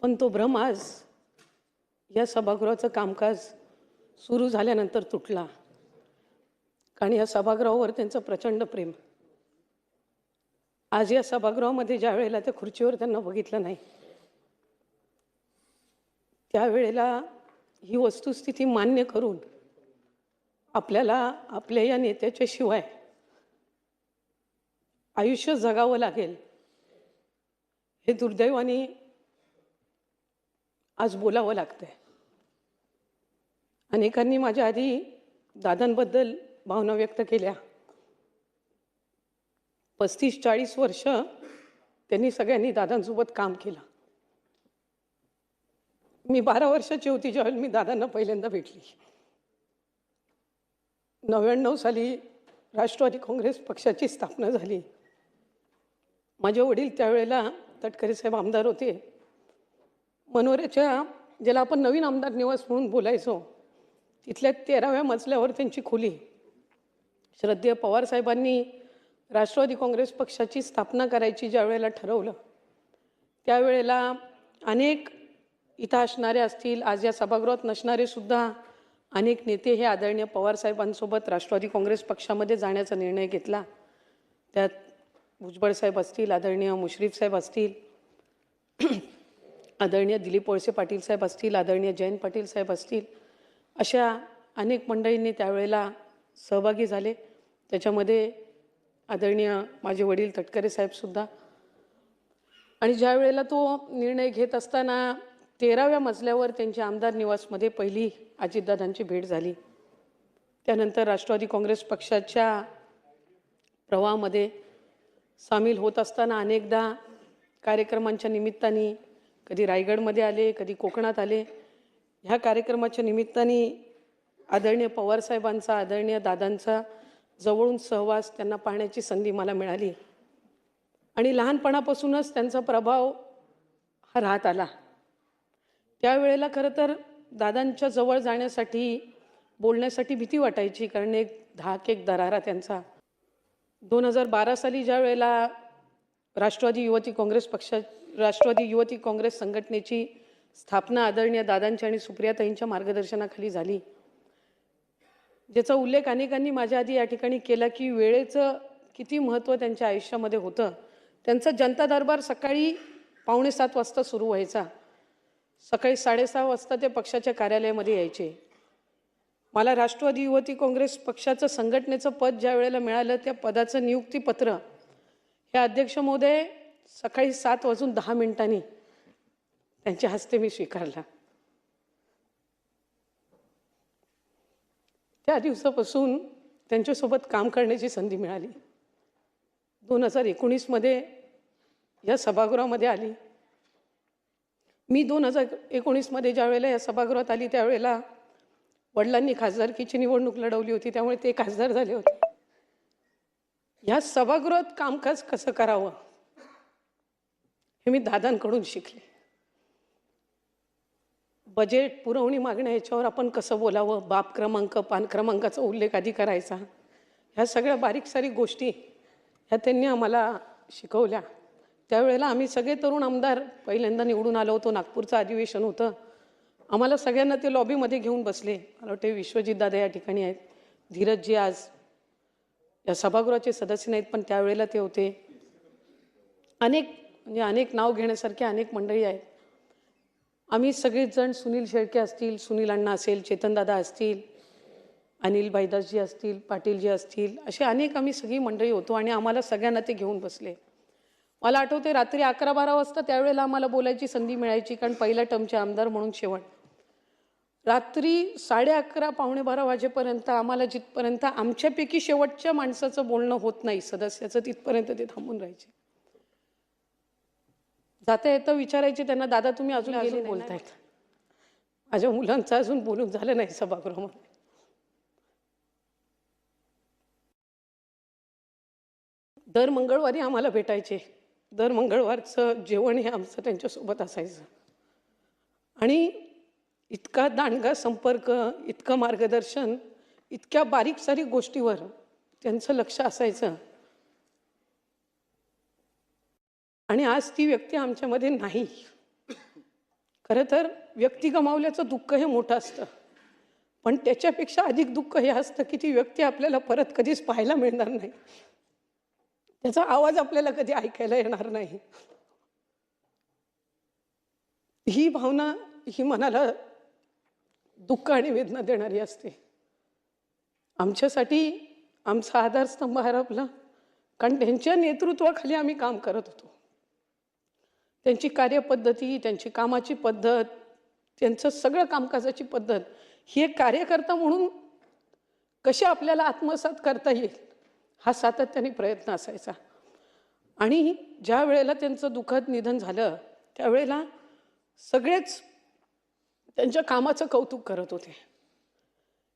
पण तो भ्रम आज या सभागृहाचं कामकाज सुरू झाल्यानंतर तुटला. कारण या सभागृहावर त्यांचं प्रचंड प्रेम. आज या सभागृहामध्ये ज्या वेळेला त्या खुर्चीवर त्यांना बघितलं नाही, त्यावेळेला ही वस्तुस्थिती मान्य करून आपल्याला आपल्या या नेत्याच्या शिवाय आयुष्य जगावं लागेल हे दुर्दैवाने आज बोलावं लागतंय. अनेकांनी माझ्या आधी दादांबद्दल भावना व्यक्त केल्या. 35-40 वर्ष त्यांनी सगळ्यांनी दादांसोबत काम केलं. मी 12 वर्षाची होती ज्यावेळेला मी दादांना पहिल्यांदा भेटली. 99 साली राष्ट्रवादी काँग्रेस पक्षाची स्थापना झाली. माझे वडील त्यावेळेला तटकरे साहेब आमदार होते. मनोऱ्याच्या ज्याला आपण नवीन आमदार निवास म्हणून बोलायचो, तिथल्या 13व्या मजल्यावर त्यांची खोली. श्रद्धेय पवार साहेबांनी राष्ट्रवादी काँग्रेस पक्षाची स्थापना करायची ज्या वेळेला ठरवलं, त्यावेळेला अनेक इथं असणारे असतील, आज या सभागृहात नसणारे सुद्धा अनेक नेते हे आदरणीय पवारसाहेबांसोबत राष्ट्रवादी काँग्रेस पक्षामध्ये जाण्याचा निर्णय घेतला. त्यात भुजबळ साहेब असतील, आदरणीय मुश्रीफ साहेब असतील, आदरणीय दिलीप वळसे पाटील साहेब असतील, आदरणीय जयंत पाटील साहेब असतील, अशा अनेक मंडळींनी त्यावेळेला सहभागी झाले. त्याच्यामध्ये आदरणीय माझे वडील तटकरे साहेबसुद्धा. आणि ज्या वेळेला तो निर्णय घेत असताना 13व्या मजल्यावर त्यांच्या आमदार निवासमध्ये पहिली अजितदादांची भेट झाली. त्यानंतर राष्ट्रवादी काँग्रेस पक्षाच्या प्रवाहामध्ये सामील होत असताना अनेकदा कार्यक्रमांच्या निमित्ताने कधी रायगडमध्ये आले, कधी कोकणात आले. ह्या कार्यक्रमाच्या निमित्ताने आदरणीय पवारसाहेबांचा, आदरणीय दादांचा जवळून सहवास त्यांना पाहण्याची संधी मला मिळाली. आणि लहानपणापासूनच त्यांचा प्रभाव हा राहत आला. त्यावेळेला खरं तर दादांच्या जवळ जाण्यासाठी, बोलण्यासाठी भीती वाटायची, कारण एक धाक, एक दरारा त्यांचा. 2012 साली ज्या वेळेला राष्ट्रवादी युवती काँग्रेस संघटनेची स्थापना आदरणीय दादांच्या आणि सुप्रियाताईंच्या मार्गदर्शनाखाली झाली, ज्याचा उल्लेख अनेकांनी माझ्या आधी या ठिकाणी केला की वेळेचं किती महत्त्व त्यांच्या आयुष्यामध्ये होतं. त्यांचा जनता दरबार सकाळी 6:45 वाजता सुरू व्हायचा. सकाळी 6:30 वाजता ते पक्षाच्या कार्यालयामध्ये यायचे. मला राष्ट्रवादी युवती काँग्रेस पक्षाचं संघटनेचं पद ज्या वेळेला मिळालं, त्या पदाचं नियुक्तीपत्र हे अध्यक्ष महोदय सकाळी 7:10 त्यांच्या हस्ते मी स्वीकारला. त्या दिवसापासून त्यांच्यासोबत काम करण्याची संधी मिळाली. 2019 या सभागृहामध्ये आली. मी 2019 ज्या वेळेला या सभागृहात आली, त्यावेळेला वडिलांनी खासदारकीची निवडणूक लढवली होती, त्यामुळे ते खासदार झाले होते. या सभागृहात कामकाज कसं करावं हे मी दादांकडून शिकले. बजेट, पुरवणी मागण्या याच्यावर आपण कसं बोलावं, बाब क्रमांक, पान क्रमांकाचा उल्लेख आधी करायचा, ह्या सगळ्या बारीक सारीक गोष्टी ह्या त्यांनी आम्हाला शिकवल्या. त्यावेळेला आम्ही सगळे तरुण आमदार पहिल्यांदा निवडून आलो होतो. नागपूरचं अधिवेशन होतं. आम्हाला सगळ्यांना ते लॉबीमध्ये घेऊन बसले. मला वाटते विश्वजित दादा या ठिकाणी आहेत, धीरजजी आज या सभागृहाचे सदस्य नाहीत, पण त्यावेळेला ते होते. अनेक नाव घेण्यासारखे अनेक मंडळी आहेत. आम्ही सगळेजण, सुनील शेळके असतील, सुनील अण्णा असेल, चेतनदादा असतील, अनिल भाईदासजी असतील, पाटीलजी असतील, असे अनेक आम्ही सगळी मंडळी होतो. आणि आम्हाला सगळ्यांना ते घेऊन बसले. मला आठवते रात्री 11-12 वाजता त्यावेळेला आम्हाला बोलायची संधी मिळायची, कारण पहिल्या टर्मचे आमदार म्हणून शेवट. रात्री 11:30 पावणे-12 वाजेपर्यंत आम्हाला जिथपर्यंत आमच्यापैकी शेवटच्या माणसाचं बोलणं होत नाही, सदस्याचं, तिथपर्यंत ते थांबून राहायचे. जाता येतं विचारायचे त्यांना, दादा तुम्ही अजून बोलतायत? माझ्या मुलांचं अजून बोलून झालं नाही सभागृहामध्ये. दर मंगळवारी आम्हाला भेटायचे. दर मंगळवारचं जेवण हे आमचं त्यांच्यासोबत असायचं. आणि इतका दांडगा संपर्क, इतकं मार्गदर्शन, इतक्या बारीक सारीक गोष्टीवर त्यांचं लक्ष असायचं. आणि आज ती व्यक्ती आमच्यामध्ये नाही. खरं तर व्यक्ती गमावल्याचं दुःख हे मोठं असतं, पण त्याच्यापेक्षा अधिक दुःख हे असतं की ती व्यक्ती आपल्याला परत कधीच पाहायला मिळणार नाही, त्याचा आवाज आपल्याला कधी ऐकायला येणार नाही. ही भावना ही मनाला दुःख आणि वेदना देणारी असते. आमच्यासाठी आमचा आधारस्तंभ हरपला, कारण त्यांच्या नेतृत्वाखाली आम्ही काम करत होतो. त्यांची कार्यपद्धती, त्यांची कामाची पद्धत, त्यांचं सगळं कामकाजाची पद्धत ही एक कार्यकर्ता म्हणून कशी आपल्याला आत्मसात करता येईल हा सातत्याने प्रयत्न असायचा. आणि ज्या वेळेला त्यांचं दुःखद निधन झालं त्यावेळेला सगळेच त्यांच्या कामाचं कौतुक करत होते.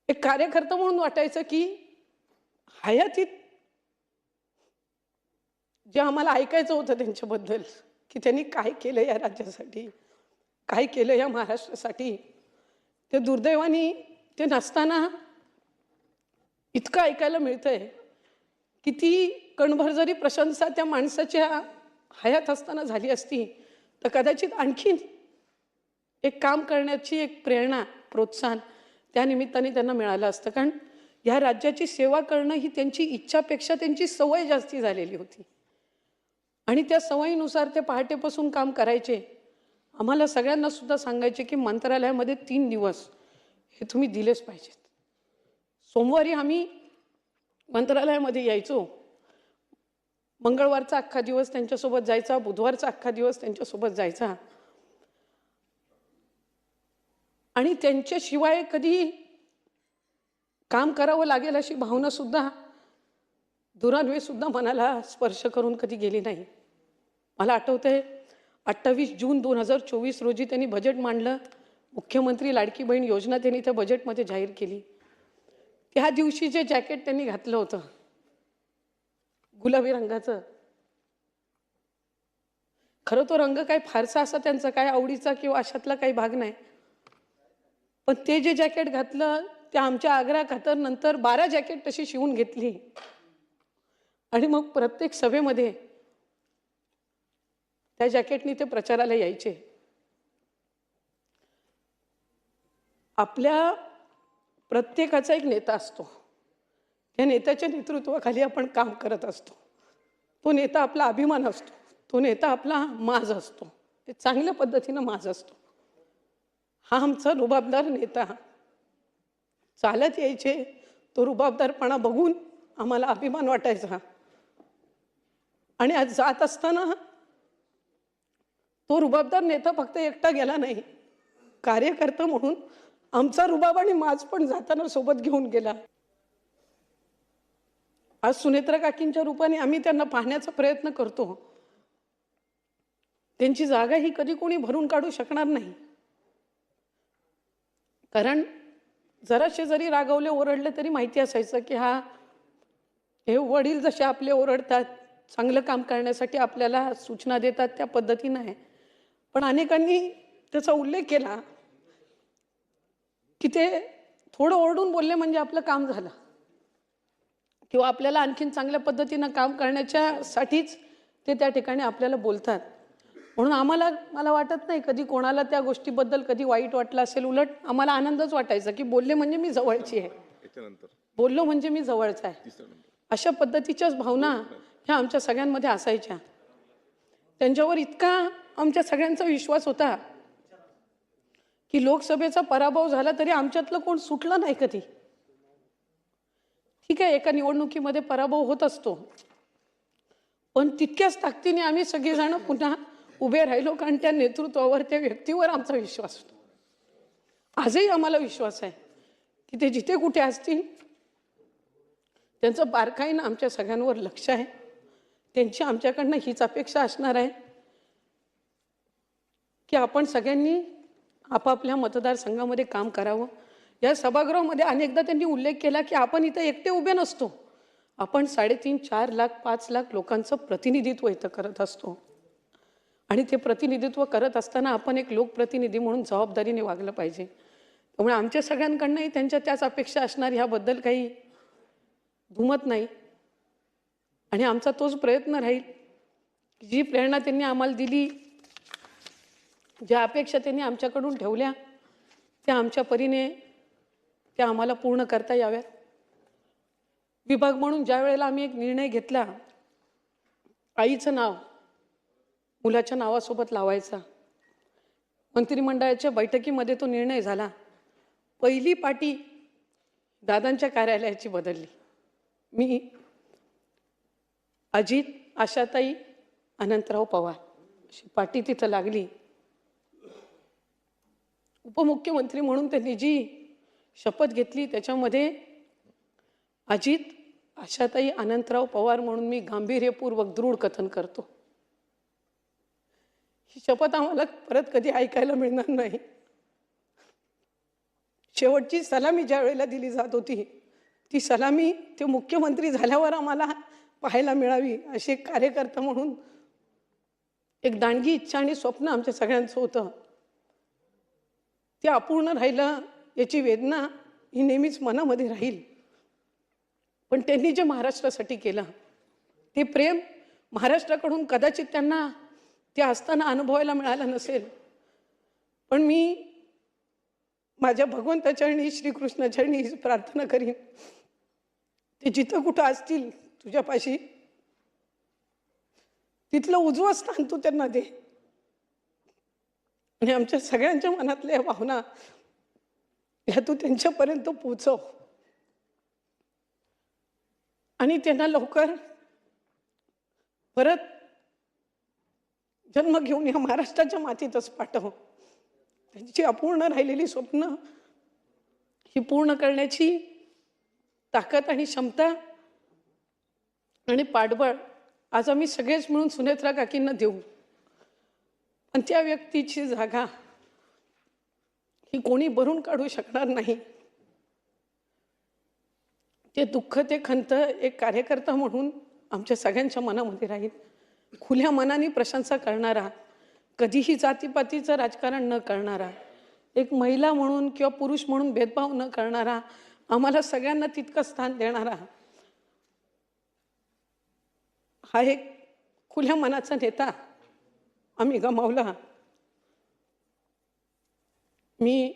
एक कार्यकर्ता म्हणून वाटायचं की हयातीत जे आम्हाला ऐकायचं होतं त्यांच्याबद्दल की त्यांनी काय केलं या राज्यासाठी, काय केलं या महाराष्ट्रासाठी, ते दुर्दैवाने ते नसताना इतकं ऐकायला मिळतंय की ती कणभर जरी प्रशंसा त्या माणसाच्या हयात असताना झाली असती तर कदाचित आणखीन एक काम करण्याची एक प्रेरणा, प्रोत्साहन त्या निमित्ताने त्यांना मिळालं असतं. कारण ह्या राज्याची सेवा करणं ही त्यांची इच्छापेक्षा त्यांची सवय जास्ती झालेली होती आणि त्या सवयीनुसार ते पहाटेपासून काम करायचे. आम्हाला सगळ्यांना सुद्धा सांगायचे की मंत्रालयामध्ये 3 दिवस हे तुम्ही दिलेच पाहिजेत. सोमवारी आम्ही मंत्रालयामध्ये यायचो, मंगळवारचा अख्खा दिवस त्यांच्यासोबत जायचा, बुधवारचा अख्खा दिवस त्यांच्यासोबत जायचा आणि त्यांच्याशिवाय कधी काम करावं लागेल अशी भावना सुद्धा दुरान्वे सुद्धा मनाला स्पर्श करून कधी गेली नाही. मला आठवतंय 28 जून 2024 रोजी त्यांनी बजेट मांडलं. मुख्यमंत्री लाडकी बहीण योजना त्यांनी त्या बजेटमध्ये जाहीर केली. त्या दिवशी जे जॅकेट त्यांनी घातलं होतं गुलाबी रंगाचं, खरं तो रंग काय फारसा असा त्यांचा काय आवडीचा किंवा अशातला काही भाग नाही, पण ते जे जॅकेट घातलं ते आमच्या आग्रह खातर नंतर 12 जॅकेट तशी शिवून घेतली आणि मग प्रत्येक सभेमध्ये त्या जॅकेटनी ते प्रचाराला यायचे. आपल्या प्रत्येकाचा एक नेता असतो, त्या नेत्याच्या नेतृत्वाखाली आपण काम करत असतो. तो नेता आपला अभिमान असतो, तो नेता आपला माज असतो, ते चांगल्या पद्धतीनं माज असतो. हा आमचा रुबाबदार नेता चालत यायचे, तो रुबाबदारपणा बघून आम्हाला अभिमान वाटायचा आणि आज जात असताना तो रुबाबदार नेता फक्त एकटा गेला नाही, कार्यकर्ता म्हणून आमचा रुबाब आणि माज पण जाताना सोबत घेऊन गेला. आज सुनेत्रा काकींच्या रूपाने आम्ही त्यांना पाहण्याचा प्रयत्न करतो. त्यांची जागा ही कधी कोणी भरून काढू शकणार नाही, कारण जराशे जरी रागवले ओरडले तरी माहिती असायचं की हे वडील जसे आपले ओरडतात, चांगलं काम करण्यासाठी आपल्याला सूचना देतात त्या पद्धतीनं आहे. पण अनेकांनी त्याचा उल्लेख केला की ते थोडं ओरडून बोलले म्हणजे आपलं काम झालं किंवा आपल्याला आणखीन चांगल्या पद्धतीनं काम करण्याच्यासाठीच ते त्या ठिकाणी आपल्याला बोलतात. म्हणून मला वाटत नाही कधी कोणाला त्या गोष्टीबद्दल कधी वाईट वाटलं असेल. उलट आम्हाला आनंदच वाटायचा की बोलले म्हणजे मी जवळची आहे, बोललो म्हणजे मी जवळचा आहे. अशा पद्धतीच्याच भावना ह्या आमच्या सगळ्यांमध्ये असायच्या. त्यांच्यावर इतका आमच्या सगळ्यांचा विश्वास होता की लोकसभेचा पराभव झाला तरी आमच्यातलं कोण सुटलं नाही कधी. ठीक आहे, एका निवडणुकीमध्ये पराभव होत असतो, पण तितक्याच ताकदीने आम्ही सगळेजण पुन्हा उभे राहिलो, कारण त्या नेतृत्वावर, त्या व्यक्तीवर आमचा विश्वास होता. आजही आम्हाला विश्वास आहे की ते जिथे कुठे असतील त्यांचं बारकाईनं आमच्या सगळ्यांवर लक्ष आहे. त्यांची आमच्याकडनं हीच अपेक्षा असणार आहे की आपण सगळ्यांनी आपापल्या मतदारसंघामध्ये काम करावं. या सभागृहामध्ये अनेकदा त्यांनी उल्लेख केला की आपण इथं एकटे उभे नसतो, आपण 3.5, 4 लाख, 5 लाख लोकांचं प्रतिनिधित्व इथं करत असतो आणि ते प्रतिनिधित्व करत असताना आपण एक लोकप्रतिनिधी म्हणून जबाबदारीने वागलं पाहिजे. त्यामुळे आमच्या सगळ्यांकडनंही त्यांच्या त्याच अपेक्षा असणार, ह्याबद्दल काही दुमत नाही. आणि आमचा तोच प्रयत्न राहील. जी प्रेरणा त्यांनी आम्हाला दिली ज्या अपेक्षा त्यांनी आमच्याकडून ठेवल्या त्या आमच्या परीने त्या आम्हाला पूर्ण करता याव्यात. विभाग म्हणून ज्या वेळेला आम्ही एक निर्णय घेतला, आईचं नाव मुलाच्या नावासोबत लावायचा, मंत्रिमंडळाच्या बैठकीमध्ये तो निर्णय झाला. पहिली पाटी दादांच्या कार्यालयाची बदलली. मी अजित, आशाताई, अनंतराव पवार अशी पाटी तिथं लागली. उपमुख्यमंत्री म्हणून त्यांनी जी शपथ घेतली त्याच्यामध्ये अजित, आशाताई, अनंतराव पवार म्हणून मी गांभीर्यपूर्वक दृढ कथन करतो. ही शपथ आम्हाला परत कधी ऐकायला मिळणार नाही. शेवटची सलामी ज्या वेळेला दिली जात होती ती सलामी ते मुख्यमंत्री झाल्यावर आम्हाला पाहायला मिळावी अशी एक कार्यकर्ता म्हणून एक दांडगी इच्छा आणि स्वप्न आमच्या सगळ्यांचं होतं. ते अपूर्ण राहिलं याची वेदना ही नेहमीच मनामध्ये राहील. पण त्यांनी जे महाराष्ट्रासाठी केलं ते प्रेम महाराष्ट्राकडून कदाचित त्यांना ते असताना अनुभवायला मिळालं नसेल. पण मी माझ्या भगवंताचरणी, श्रीकृष्णाचरणी प्रार्थना करीन, ते जिथं कुठं असतील तुझ्यापाशी तिथलं उजवं स्थान तू त्यांना दे आणि आमच्या सगळ्यांच्या मनातल्या भावना ह्या तू त्यांच्यापर्यंत पोहोचव आणि त्यांना लवकर परत जन्म घेऊन या महाराष्ट्राच्या मातीतच पाठव. त्यांची अपूर्ण राहिलेली स्वप्न ही पूर्ण करण्याची ताकद आणि क्षमता आणि पाठबळ आज आम्ही सगळेच मिळून सुनेत्रा काकींना देऊ. पण त्या व्यक्तीची जागा ही कोणी भरून काढू शकणार नाही. ते दुःख, ते खंत एक कार्यकर्ता म्हणून आमच्या सगळ्यांच्या मनामध्ये राहील. खुल्या मनाने प्रशंसा करणारा, कधीही जातीपातीचं राजकारण न करणारा, एक महिला म्हणून किंवा पुरुष म्हणून भेदभाव न करणारा, आम्हाला सगळ्यांना तितकं स्थान देणारा हा एक खुल्या मनाचा नेता आम्ही गमावला. मी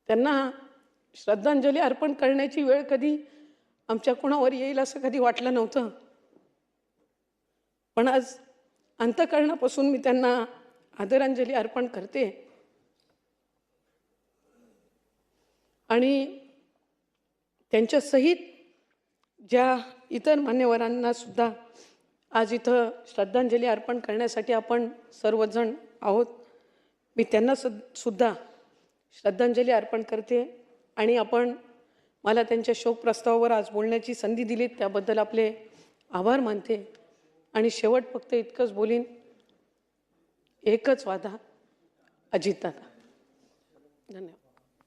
त्यांना श्रद्धांजली अर्पण करण्याची वेळ कधी आमच्या कोणावर येईल असं कधी वाटलं नव्हतं. पण आज अंतःकरणापासून मी त्यांना आदरांजली अर्पण करते. आणि त्यांच्या सहित ज्या इतर मान्यवरांना सुद्धा आज इथं श्रद्धांजली अर्पण करण्यासाठी आपण सर्वजण आहोत, मी त्यांना सुद्धा श्रद्धांजली अर्पण करते. आणि आपण मला त्यांच्या शोक प्रस्तावावर आज बोलण्याची संधी दिली त्याबद्दल आपले आभार मानते. आणि शेवट फक्त इतकंच बोलीन, एकच वादा, अजितदादा. धन्यवाद.